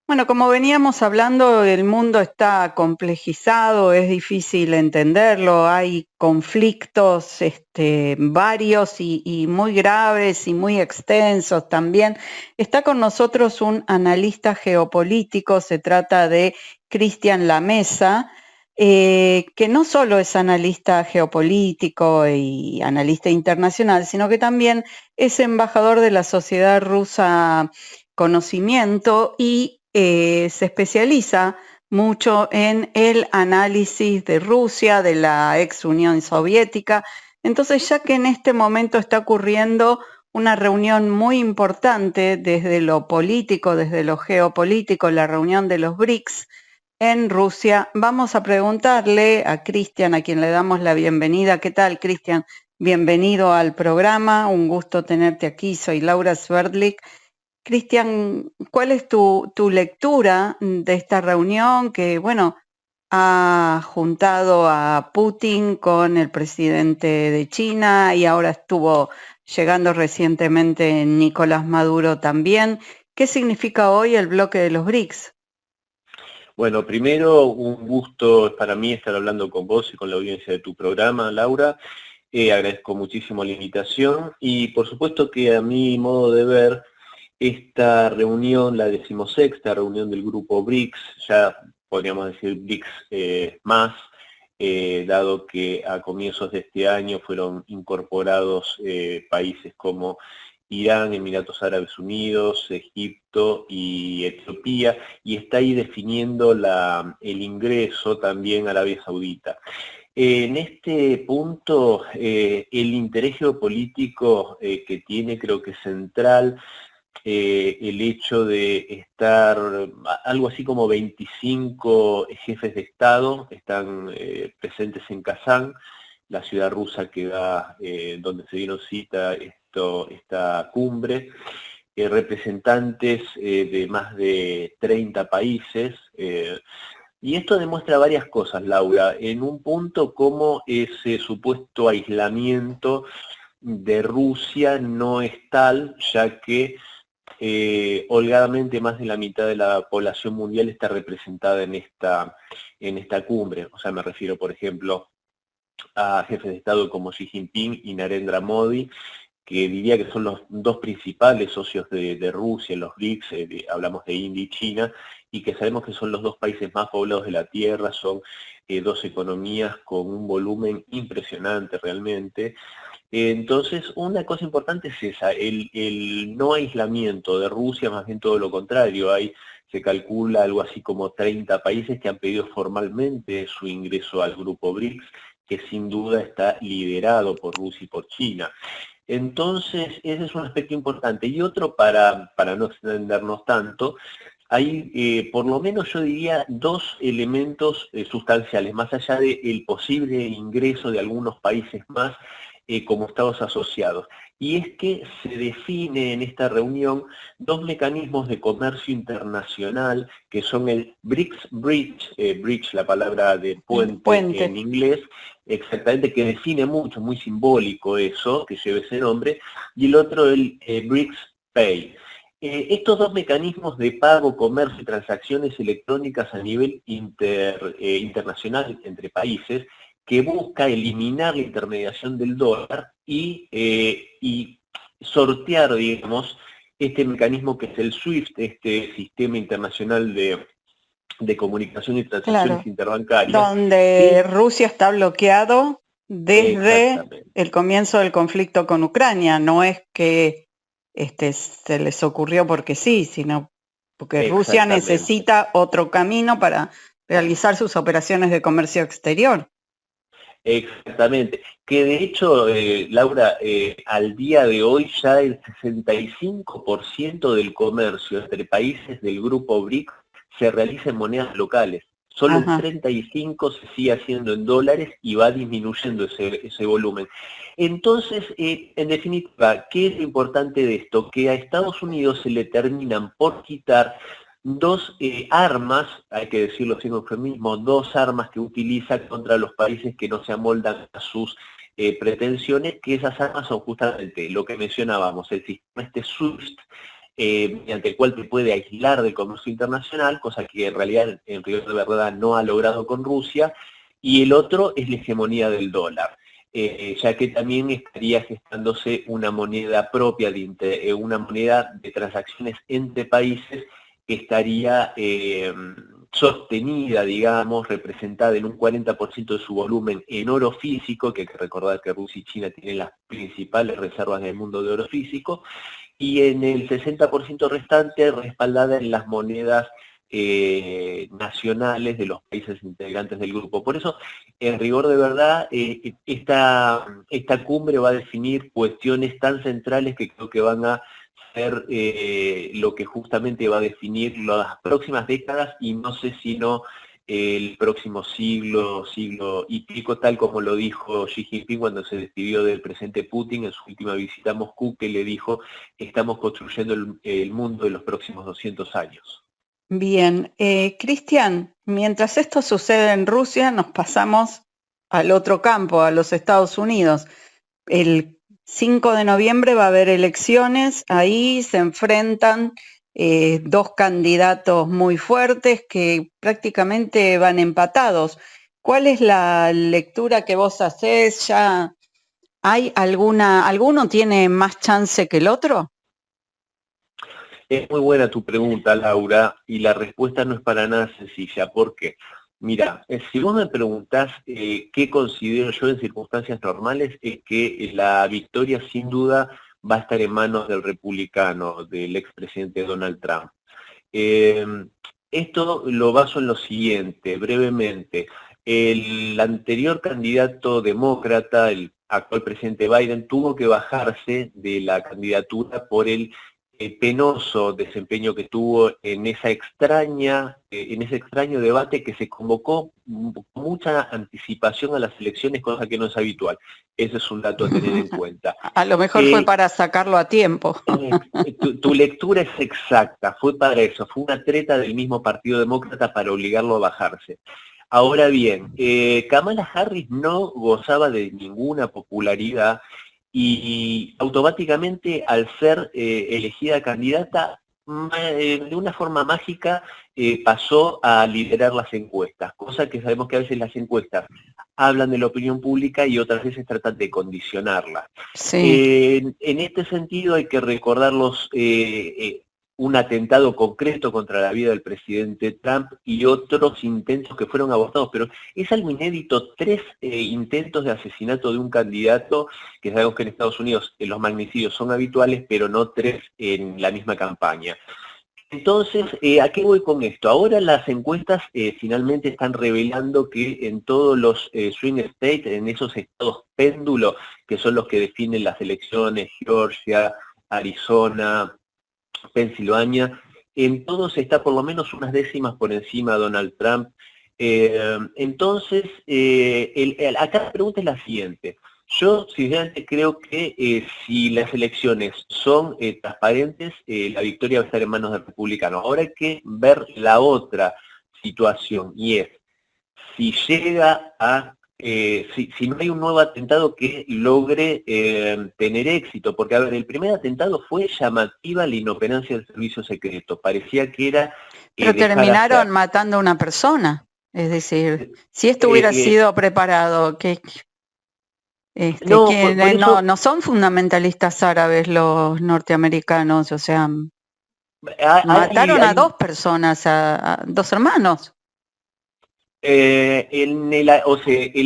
Bueno, como veníamos hablando, el mundo está complejizado, es difícil entenderlo, hay conflictos varios y muy graves y muy extensos también. Está con nosotros un analista geopolítico, se trata de Cristian Lamesa, que no solo es analista geopolítico y analista internacional, sino que también es embajador de la Sociedad Rusa Conocimiento y se especializa mucho en el análisis de Rusia, de la ex Unión Soviética. Entonces, ya que en este momento está ocurriendo una reunión muy importante desde lo político, desde lo geopolítico, la reunión de los BRICS en Rusia, vamos a preguntarle a Cristian, a quien le damos la bienvenida. ¿Qué tal, Cristian? Bienvenido al programa, un gusto tenerte aquí. Soy Laura Sverdlik. Cristian, ¿cuál es tu lectura de esta reunión que, bueno, ha juntado a Putin con el presidente de China y ahora estuvo llegando recientemente Nicolás Maduro también? ¿Qué significa hoy el bloque de los BRICS? Bueno, primero, un gusto para mí estar hablando con vos y con la audiencia de tu programa, Laura. Agradezco muchísimo la invitación y por supuesto que a mi modo de ver, esta reunión, la 16ª reunión del grupo BRICS, ya podríamos decir BRICS más, dado que a comienzos de este año fueron incorporados países como Irán, Emiratos Árabes Unidos, Egipto y Etiopía, y está ahí definiendo el ingreso también a Arabia Saudita. En este punto, el interés geopolítico que tiene creo que es central el hecho de estar algo así como 25 jefes de Estado están presentes en Kazán, la ciudad rusa que da, donde se dieron cita esta cumbre, representantes de más de 30 países, y esto demuestra varias cosas, Laura. En un punto, cómo ese supuesto aislamiento de Rusia no es tal, ya que holgadamente más de la mitad de la población mundial está representada en esta cumbre. O sea, me refiero, por ejemplo, a jefes de Estado como Xi Jinping y Narendra Modi, que diría que son los dos principales socios de Rusia en los BRICS, hablamos de India y China, y que sabemos que son los dos países más poblados de la Tierra, son dos economías con un volumen impresionante realmente. Entonces, una cosa importante es esa, el no aislamiento de Rusia, más bien todo lo contrario. Se calcula algo así como 30 países que han pedido formalmente su ingreso al grupo BRICS, que sin duda está liderado por Rusia y por China. Entonces, ese es un aspecto importante. Y otro, para no extendernos tanto, hay por lo menos yo diría dos elementos sustanciales, más allá del posible ingreso de algunos países más como estados asociados. Y es que se define en esta reunión dos mecanismos de comercio internacional, que son el BRICS Bridge, bridge la palabra de El puente en puente. inglés, exactamente, que define mucho, muy simbólico eso, que lleva ese nombre, y el otro el BRICS Pay. Estos dos mecanismos de pago, comercio y transacciones electrónicas a nivel internacional entre países, que busca eliminar la intermediación del dólar y sortear, digamos, este mecanismo que es el SWIFT, este sistema internacional de comunicación y transacciones Claro, interbancarias, donde que Rusia está bloqueado desde exactamente, el comienzo del conflicto con Ucrania. No es que se les ocurrió porque sí, sino porque Rusia exactamente. necesita otro camino para realizar sus operaciones de comercio exterior. Exactamente, que de hecho, Laura, al día de hoy ya el 65% del comercio entre países del grupo BRIC se realiza en monedas locales. Solo el Ajá. 35% se sigue haciendo en dólares y va disminuyendo ese volumen. Entonces, en definitiva, ¿qué es lo importante de esto? Que a Estados Unidos se le terminan por quitar dos armas, hay que decirlo sin eufemismo, dos armas que utiliza contra los países que no se amoldan a sus pretensiones, que esas armas son justamente lo que mencionábamos, el sistema SWIFT mediante el cual te puede aislar del comercio internacional, cosa que en realidad en rigor de verdad no ha logrado con Rusia, y el otro es la hegemonía del dólar. Ya que también estaría gestándose una moneda propia, una moneda de transacciones entre países que estaría sostenida, digamos, representada en un 40% de su volumen en oro físico, que hay que recordar que Rusia y China tienen las principales reservas del mundo de oro físico, y en el 60% restante respaldada en las monedas nacionales de los países integrantes del grupo. Por eso, en rigor de verdad, esta cumbre va a definir cuestiones tan centrales que creo que van a ser lo que justamente va a definir las próximas décadas, y no sé si no el próximo siglo, siglo y pico, tal como lo dijo Xi Jinping cuando se despidió del presidente Putin en su última visita a Moscú, que le dijo: estamos construyendo el mundo de los próximos 200 años. Bien, Cristian, mientras esto sucede en Rusia, nos pasamos al otro campo, a los Estados Unidos. El 5 de noviembre va a haber elecciones, ahí se enfrentan dos candidatos muy fuertes que prácticamente van empatados. ¿Cuál es la lectura que vos hacés? ¿Ya hay alguno tiene más chance que el otro? Es muy buena tu pregunta, Laura, y la respuesta no es para nada sencilla. ¿Por qué? Mira, si vos me preguntás qué considero yo en circunstancias normales, es que la victoria sin duda va a estar en manos del republicano, del expresidente Donald Trump. Esto lo baso en lo siguiente, brevemente. El anterior candidato demócrata, el actual presidente Biden, tuvo que bajarse de la candidatura por el penoso desempeño que tuvo en esa en ese extraño debate que se convocó con mucha anticipación a las elecciones, cosa que no es habitual. Ese es un dato a tener en cuenta. A lo mejor fue para sacarlo a tiempo. Tu lectura es exacta, fue para eso, fue una treta del mismo Partido Demócrata para obligarlo a bajarse. Ahora bien, Kamala Harris no gozaba de ninguna popularidad, y automáticamente al ser elegida candidata, de una forma mágica pasó a liderar las encuestas, cosa que sabemos que a veces las encuestas hablan de la opinión pública y otras veces tratan de condicionarla. Sí. En este sentido hay que recordar un atentado concreto contra la vida del presidente Trump y otros intentos que fueron abortados, pero es algo inédito, 3 intentos de asesinato de un candidato, que sabemos que en Estados Unidos los magnicidios son habituales, pero no 3 en la misma campaña. Entonces, ¿a qué voy con esto? Ahora las encuestas finalmente están revelando que en todos los swing states, en esos estados péndulo, que son los que definen las elecciones, Georgia, Arizona, Pensilvania, en todos está por lo menos unas décimas por encima de Donald Trump. Entonces, acá la pregunta es la siguiente. Yo sinceramente creo que si las elecciones son transparentes, la victoria va a estar en manos del republicano. Ahora hay que ver la otra situación, y es si llega a si no hay un nuevo atentado que logre tener éxito, porque a ver, el primer atentado fue llamativa la inoperancia del servicio secreto, parecía que era Pero terminaron matando a una persona, es decir, si esto hubiera sido preparado, no son fundamentalistas árabes los norteamericanos, o sea, mataron a 2 personas, a 2 hermanos. El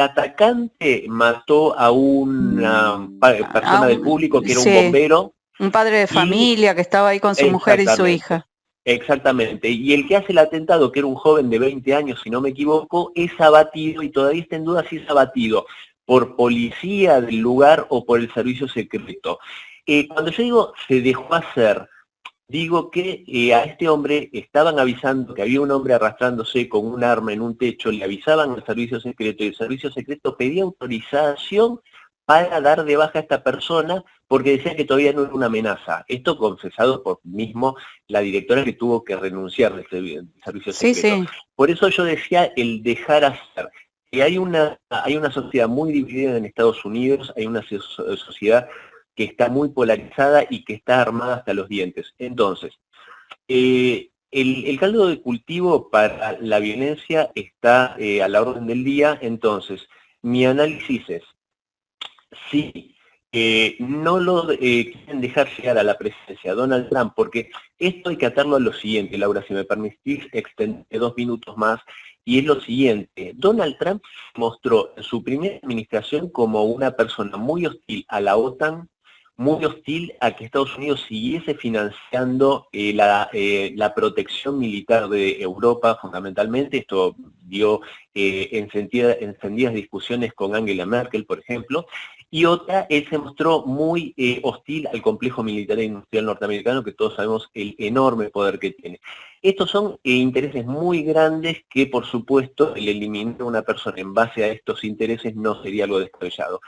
atacante mató a una persona del público que era un bombero. Un padre de familia que estaba ahí con su mujer y su hija. Exactamente, y el que hace el atentado, que era un joven de 20 años, si no me equivoco, es abatido, y todavía está en duda si es abatido por policía del lugar o por el servicio secreto. Cuando yo digo se dejó hacer, digo que a este hombre estaban avisando que había un hombre arrastrándose con un arma en un techo, le avisaban al servicio secreto y el servicio secreto pedía autorización para dar de baja a esta persona porque decía que todavía no era una amenaza. Esto confesado por mismo la directora, que tuvo que renunciar del servicio secreto. Sí. Por eso yo decía el dejar hacer. Hay una sociedad muy dividida en Estados Unidos, hay una sociedad que está muy polarizada y que está armada hasta los dientes. Entonces, el caldo de cultivo para la violencia está a la orden del día. Entonces, mi análisis es, si no lo quieren dejar llegar a la presidencia Donald Trump, porque esto hay que atarlo a lo siguiente, Laura, si me permitís extender 2 minutos más, y es lo siguiente: Donald Trump mostró en su primera administración como una persona muy hostil a la OTAN, muy hostil a que Estados Unidos siguiese financiando la protección militar de Europa, fundamentalmente. Esto dio encendidas discusiones con Angela Merkel, por ejemplo. Y otra, él se mostró muy hostil al complejo militar e industrial norteamericano, que todos sabemos el enorme poder que tiene. Estos son intereses muy grandes que, por supuesto, el eliminar a una persona en base a estos intereses no sería algo descabellado.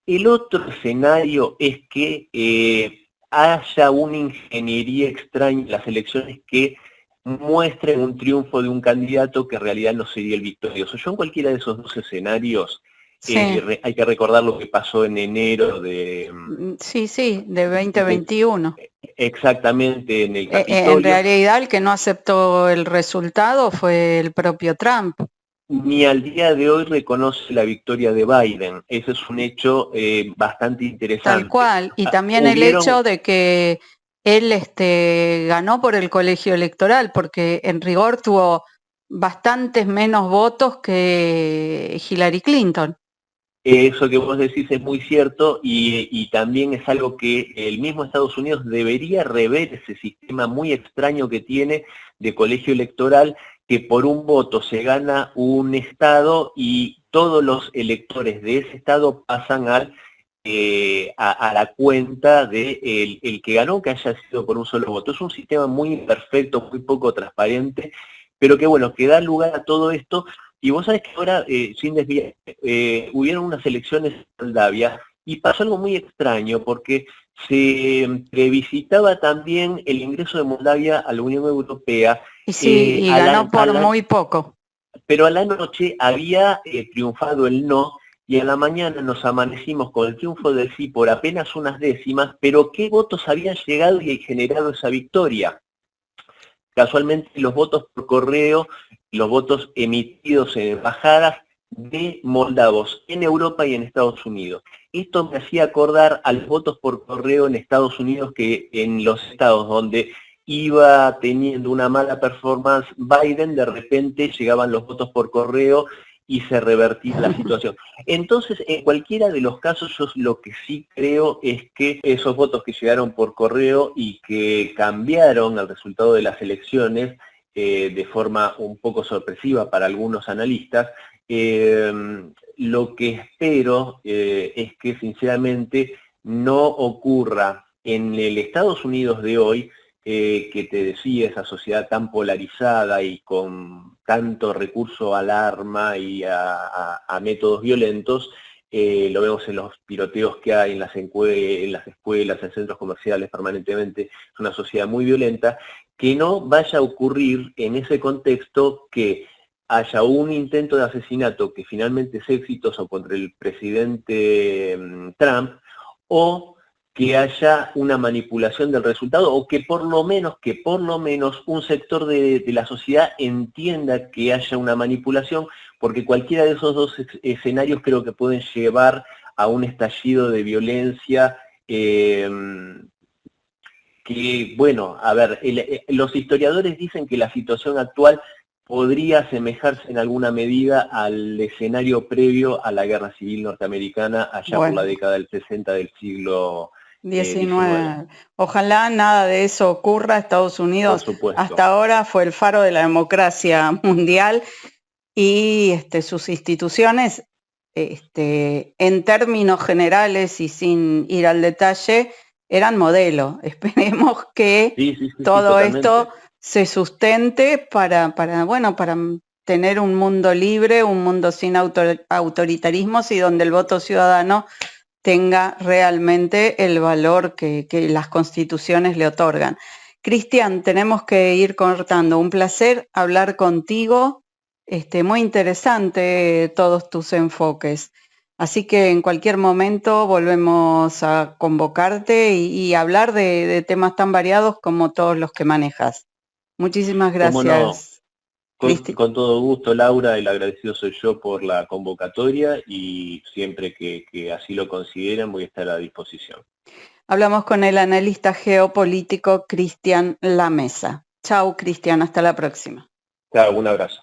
El otro escenario es que haya una ingeniería extraña en las elecciones que muestren un triunfo de un candidato que en realidad no sería el victorioso. Yo en cualquiera de esos dos escenarios, Sí, hay que recordar lo que pasó en enero de, sí, de de 2021. exactamente en el En Capitolio. realidad el que no aceptó el resultado fue el propio Trump. Ni al día de hoy reconoce la victoria de Biden. Ese es un hecho bastante interesante. Tal cual. Y también el Hubieron, hecho de que él ganó por el colegio electoral, porque en rigor tuvo bastantes menos votos que Hillary Clinton. eso que vos decís es muy cierto, y también es algo que el mismo Estados Unidos debería rever, ese sistema muy extraño que tiene de colegio electoral, que por un voto se gana un estado y todos los electores de ese estado pasan a la cuenta de el que ganó, que haya sido por un solo voto. Es un sistema muy imperfecto, muy poco transparente, pero que bueno, que da lugar a todo esto. Y vos sabés que ahora, sin desviar, hubieron unas elecciones en Moldavia y pasó algo muy extraño, porque se previsitaba también el ingreso de Moldavia a la Unión Europea, Y sí, y ganó por muy poco. pero a la noche había triunfado el no, y a la mañana nos amanecimos con el triunfo del sí por apenas unas décimas. Pero ¿qué votos habían llegado y generado esa victoria? Casualmente los votos por correo, los votos emitidos en embajadas de moldavos en Europa y en Estados Unidos. Esto me hacía acordar a los votos por correo en Estados Unidos, que en los estados donde iba teniendo una mala performance Biden, de repente llegaban los votos por correo y se revertía la situación. Entonces, en cualquiera de los casos, yo lo que sí creo es que esos votos que llegaron por correo y que cambiaron el resultado de las elecciones de forma un poco sorpresiva para algunos analistas, lo que espero es que sinceramente no ocurra en el Estados Unidos de hoy, que te decía, esa sociedad tan polarizada y con tanto recurso al arma y a métodos violentos. Lo vemos en los tiroteos que hay en las escuelas, en centros comerciales permanentemente. Es una sociedad muy violenta. Que no vaya a ocurrir en ese contexto que haya un intento de asesinato que finalmente es exitoso contra el presidente Trump, o que haya una manipulación del resultado, o que por lo menos un sector de la sociedad entienda que haya una manipulación, porque cualquiera de esos dos escenarios creo que pueden llevar a un estallido de violencia que, bueno, a ver, los historiadores dicen que la situación actual podría asemejarse en alguna medida al escenario previo a la Guerra Civil Norteamericana, allá por la década del 60 del siglo 19. Ojalá nada de eso ocurra. Estados Unidos hasta ahora fue el faro de la democracia mundial, y sus instituciones, en términos generales y sin ir al detalle, eran modelo. Esperemos que todo esto se sustente para tener un mundo libre, un mundo sin autoritarismos, y donde el voto ciudadano tenga realmente el valor que las constituciones le otorgan. Cristian, tenemos que ir cortando. Un placer hablar contigo. Muy interesante todos tus enfoques. Así que en cualquier momento volvemos a convocarte y hablar de temas tan variados como todos los que manejas. Muchísimas ¿Cómo no? gracias, Con, Cristi. con todo gusto, Laura, el agradecido soy yo por la convocatoria y siempre que así lo consideren voy a estar a disposición. Hablamos con el analista geopolítico Cristian Lamesa. Chau, Cristian, hasta la próxima. Chao, un abrazo.